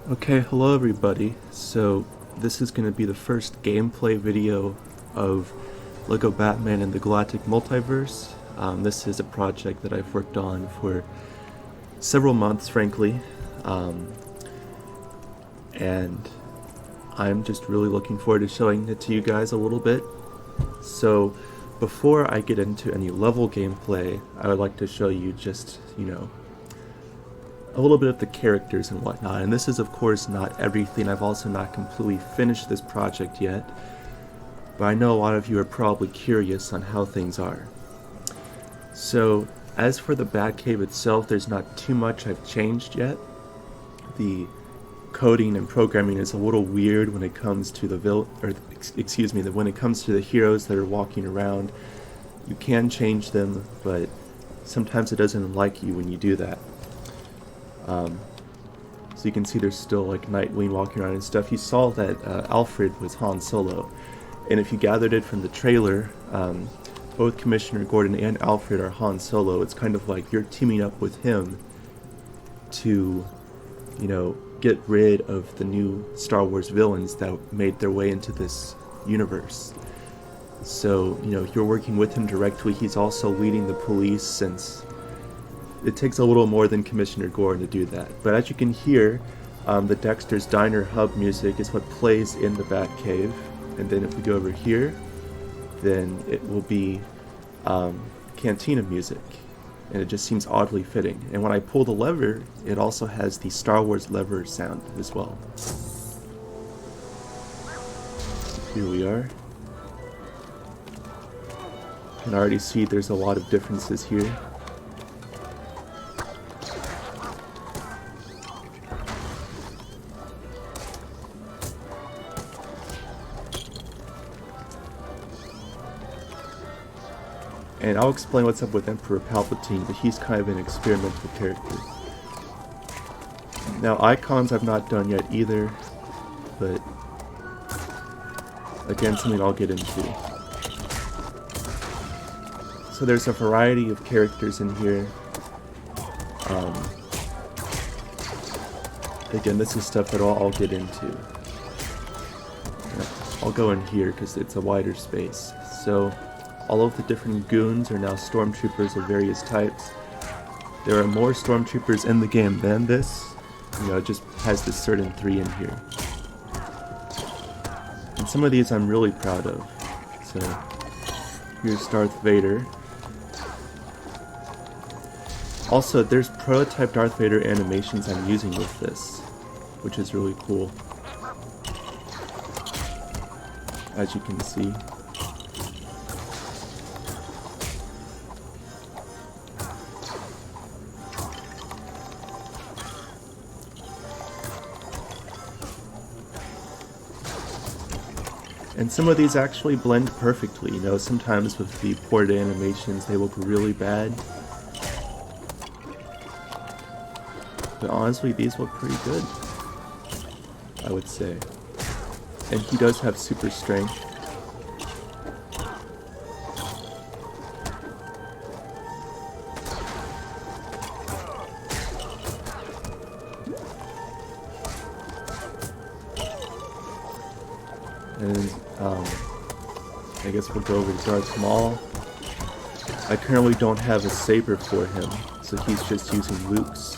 Okay, hello everybody. So this is going to be the first gameplay video of Lego Batman and the Galactic Multiverse. This is a project that I've worked on for several months, frankly, and I'm just really looking forward to showing it to you guys a little bit. So before I get into any level gameplay, I would like to show you just, a little bit of the characters and whatnot. And this is of course not everything. I've also not completely finished this project yet, but I know a lot of you are probably curious on how things are. So as for the Batcave itself, there's not too much I've changed yet. The coding and programming is a little weird when it comes to when it comes to the heroes that are walking around. You can change them, but sometimes it doesn't like you when you do that. So you can see there's still like Nightwing walking around and stuff. You saw that Alfred was Han Solo, and if you gathered it from the trailer, both Commissioner Gordon and Alfred are Han Solo. It's kind of like you're teaming up with him to, get rid of the new Star Wars villains that made their way into this universe. So, you're working with him directly. He's also leading the police, since it takes a little more than Commissioner Gordon to do that. But as you can hear, the Dexter's Diner Hub music is what plays in the Batcave. And then if we go over here, then it will be Cantina music. And it just seems oddly fitting. And when I pull the lever, it also has the Star Wars lever sound as well. Here we are. You can already see there's a lot of differences here. And I'll explain what's up with Emperor Palpatine, but he's kind of an experimental character. Now, icons I've not done yet either, but again, something I'll get into. So there's a variety of characters in here. Again, this is stuff that I'll get into. I'll go in here because it's a wider space. So all of the different goons are now stormtroopers of various types. There are more stormtroopers in the game than this. It just has this certain 3 in here. And some of these I'm really proud of. So here's Darth Vader. Also, there's prototype Darth Vader animations I'm using with this, which is really cool, as you can see. And some of these actually blend perfectly. Sometimes with the ported animations they look really bad, but honestly these look pretty good, I would say. And he does have super strength. And I guess we'll go over to Darth Maul. I currently don't have a saber for him, so he's just using Luke's.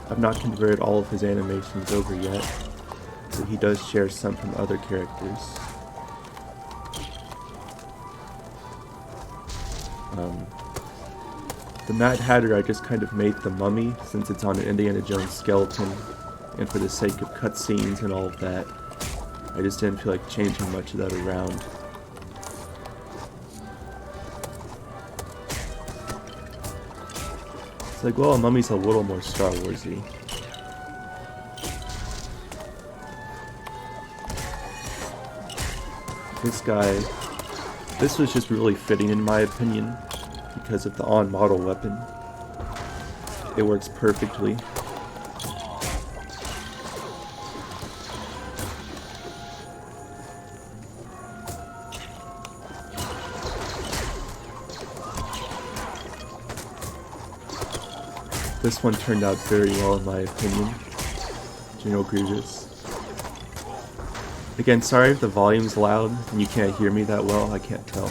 I've not converted all of his animations over yet, so he does share some from other characters. The Mad Hatter, I just kind of made the mummy, since it's on an Indiana Jones skeleton, and for the sake of cutscenes and all of that, I just didn't feel like changing much of that around. It's like, well, a mummy's a little more Star Warsy. This guy, this was just really fitting in my opinion, because of the on-model weapon. It works perfectly. This one turned out very well in my opinion. General Grievous. Again, sorry if the volume's loud and you can't hear me that well, I can't tell.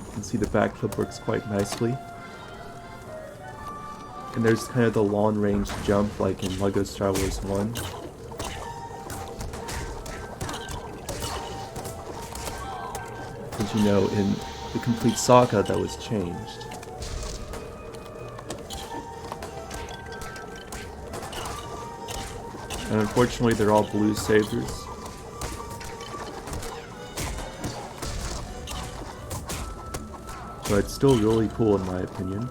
You can see the backflip works quite nicely. And there's kind of the long range jump like in LEGO Star Wars 1. As you know, in the complete saga that was changed. And unfortunately they're all blue sabers. But it's still really cool in my opinion.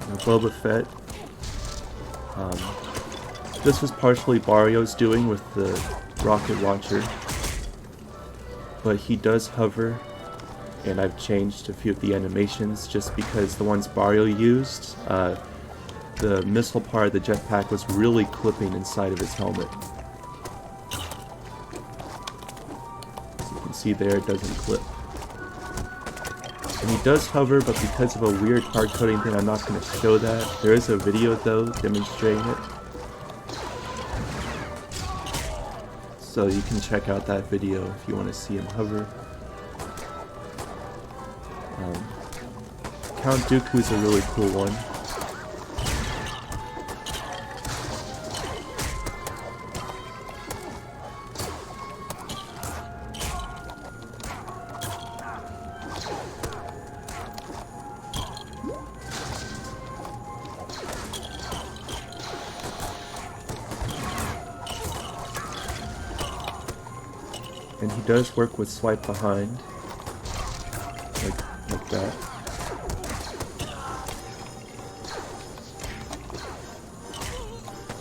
Now, Boba Fett. This was partially Barrio's doing with the rocket launcher, but he does hover, and I've changed a few of the animations just because the ones Barrio used, the missile part of the jetpack was really clipping inside of his helmet. As you can see there, it doesn't clip. And he does hover, but because of a weird hard coding thing, I'm not going to show that. There is a video though demonstrating it. So you can check out that video if you want to see him hover. Count Dooku is a really cool one. And he does work with swipe behind, like that.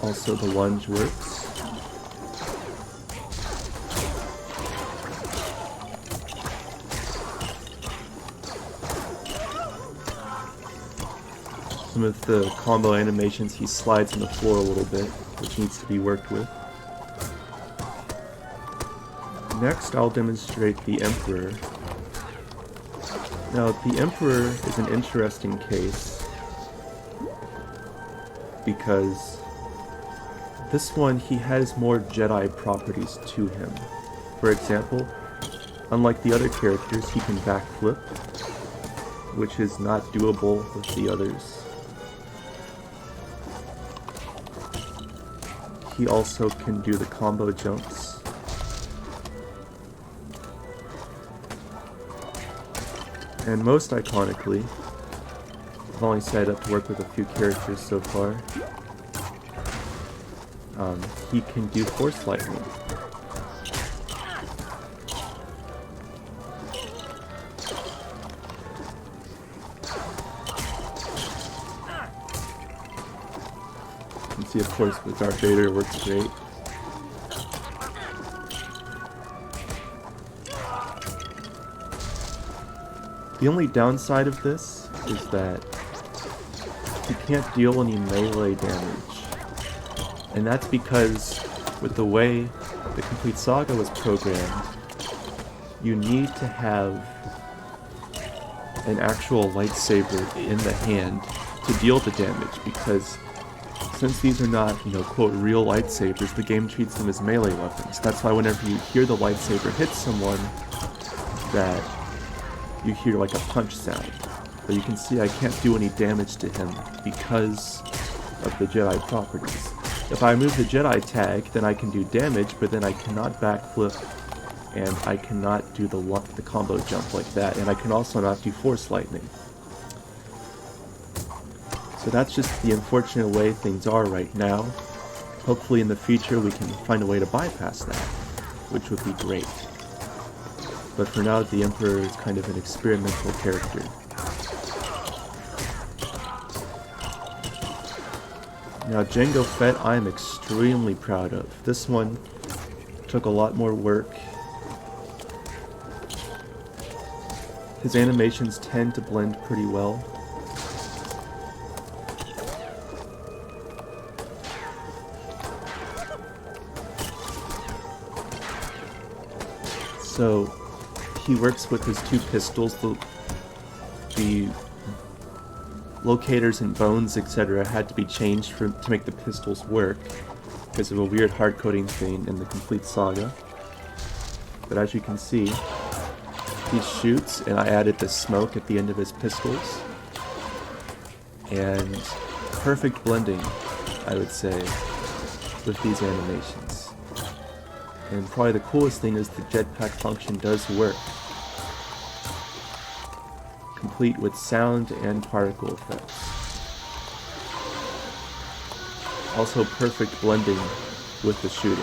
Also the lunge works. Some of the combo animations, he slides on the floor a little bit, which needs to be worked with. Next, I'll demonstrate the Emperor. Now, the Emperor is an interesting case because this one, he has more Jedi properties to him. For example, unlike the other characters, he can backflip, which is not doable with the others. He also can do the combo jumps. And most iconically, I've only set up to work with a few characters so far, he can do Force Lightning. You can see, of course, with Darth Vader it works great. The only downside of this is that you can't deal any melee damage. And that's because with the way the complete saga was programmed, you need to have an actual lightsaber in the hand to deal the damage, because since these are not, quote, real lightsabers, the game treats them as melee weapons. That's why whenever you hear the lightsaber hit someone, that you hear like a punch sound. But you can see I can't do any damage to him because of the Jedi properties. If I remove the Jedi tag, then I can do damage, but then I cannot backflip, and I cannot do the combo jump like that, and I can also not do Force Lightning. So that's just the unfortunate way things are right now. Hopefully in the future we can find a way to bypass that, which would be great. But for now, the Emperor is kind of an experimental character. Now Jango Fett I am extremely proud of. This one took a lot more work. His animations tend to blend pretty well. So he works with his two pistols. The locators and bones, etc. had to be changed to make the pistols work because of a weird hard coding thing in the complete saga. But as you can see, he shoots, and I added the smoke at the end of his pistols. And perfect blending, I would say, with these animations. And probably the coolest thing is the jetpack function does work, complete with sound and particle effects. Also perfect blending with the shooting.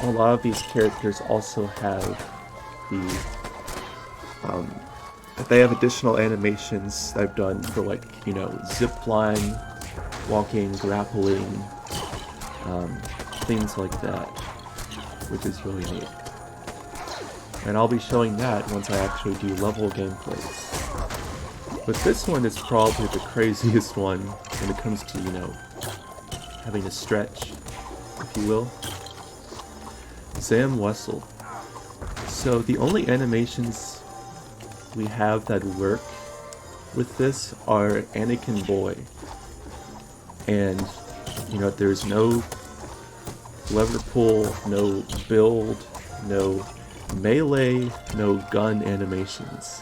A lot of these characters also have they have additional animations that I've done for, like, you know, zip line, walking, grappling, things like that, which is really neat. And I'll be showing that once I actually do level gameplays. But this one is probably the craziest one when it comes to, you know, having a stretch, if you will. Zam Wessel. So the only animations we have that work with this are Anakin Boy. And, you know, there's no lever pull, no build, no melee, no gun animations.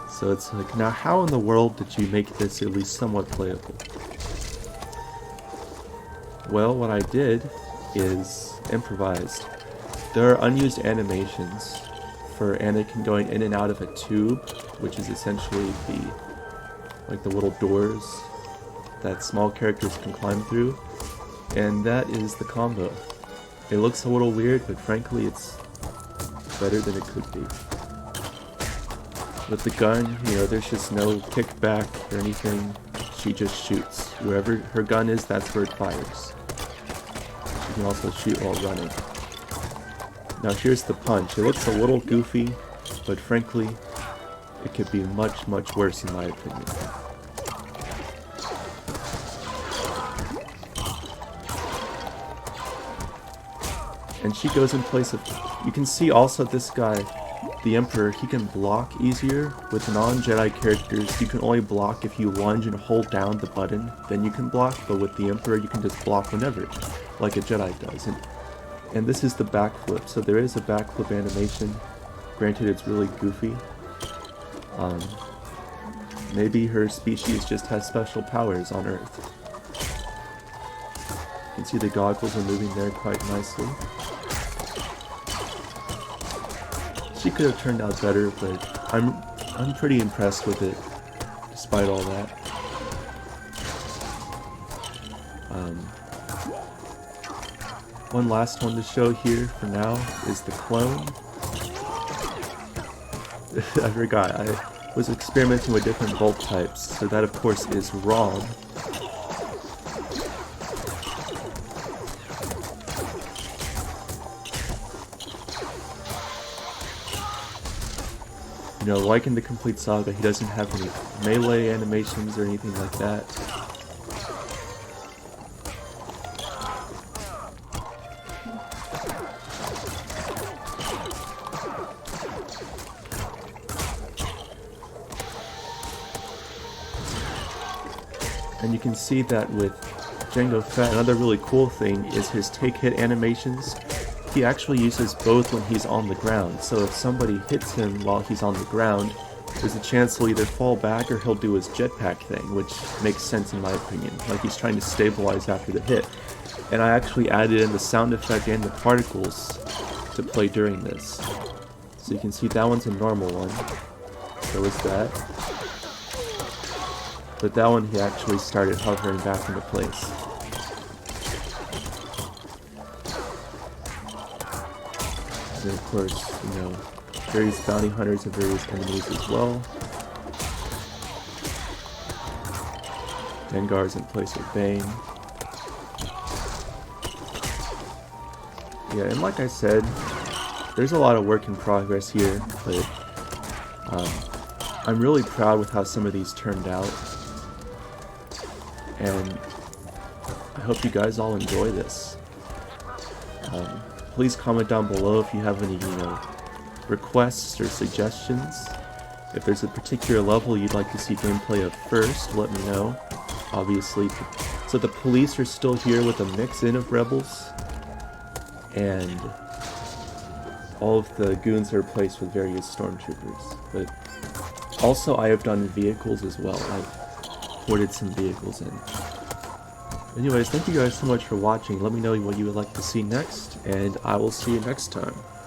So it's like, now how in the world did you make this at least somewhat playable? Well, what I did is improvised. There are unused animations for Anakin going in and out of a tube, which is essentially the little doors that small characters can climb through, and that is the combo. It looks a little weird, but frankly it's better than it could be. With the gun, you know, there's just no kickback or anything. She just shoots. Wherever her gun is, that's where it fires. She can also shoot while running. Now here's the punch. It looks a little goofy, but frankly, it could be much, much worse in my opinion. And she goes in place of... You can see also this guy, the Emperor, he can block easier. With non-Jedi characters, you can only block if you lunge and hold down the button, then you can block, but with the Emperor you can just block whenever, like a Jedi does. And this is the backflip, so there is a backflip animation. Granted, it's really goofy. Maybe her species just has special powers on Earth. You can see the goggles are moving there quite nicely. She could have turned out better, but I'm pretty impressed with it, despite all that. One last one to show here for now is the clone. I forgot, I was experimenting with different bolt types, so that of course is wrong. You know, like in the complete saga, he doesn't have any melee animations or anything like that. And you can see that with Jango Fett. Another really cool thing is his take-hit animations. He actually uses both when he's on the ground, so if somebody hits him while he's on the ground, there's a chance he'll either fall back or he'll do his jetpack thing, which makes sense in my opinion, like he's trying to stabilize after the hit. And I actually added in the sound effect and the particles to play during this. So you can see that one's a normal one, so is that. But that one he actually started hovering back into place. And then of course, you know, various bounty hunters and various enemies as well. Dengar's in place with Bane. Yeah, and like I said, there's a lot of work in progress here, but I'm really proud with how some of these turned out. And I hope you guys all enjoy this. Please comment down below if you have any, you know, requests or suggestions. If there's a particular level you'd like to see gameplay of first, let me know. Obviously, so the police are still here with a mix-in of rebels, and all of the goons are replaced with various stormtroopers. But also I have done vehicles as well. I've ported some vehicles in. Anyways, thank you guys so much for watching. Let me know what you would like to see next, and I will see you next time.